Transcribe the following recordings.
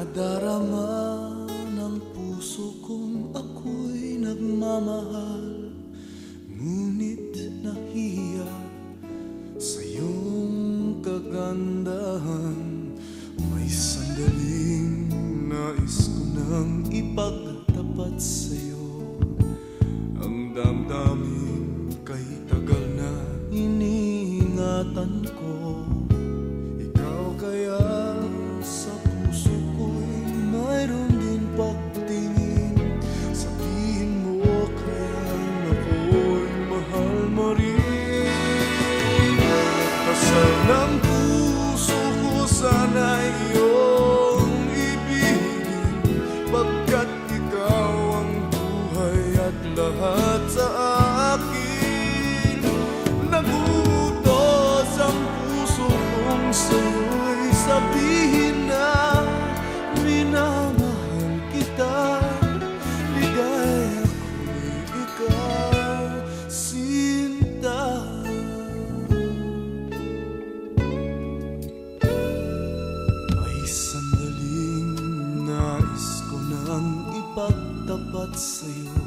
Nadarama ng puso kong ako'y nagmamahal, ngunit nahiya sa iyong kagandahan. May sandaling nais ko nang ipagtapat sa'yo, ang damdamin kay tagal na iniingatan ko. Ikaw kaya sa puso ko'y mayroon din pagtingin. Sabihin mo kaya ako'y mahal mo rin. Dasal ng puso ko sana iyong ibigin, pagkat ikaw ang buhay at lahat sa akin. Nagutos ang puso kong sa'yo'y sabihin na minamahal kita. Ligaya ko'y ikaw, sinta. May sandaling nais ko nang ipagtapat sa'yo,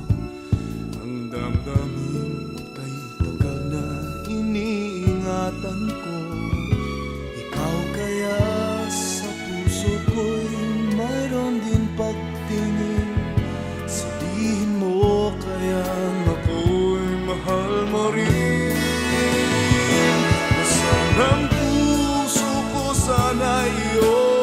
ang damdamin kay tagal na iniingatan ko. Ikaw kaya sa puso ko'y mayroon din pagtingin. Sabihin mo kaya ako'y mahal mo rin. Dasal ng puso ko sana iyo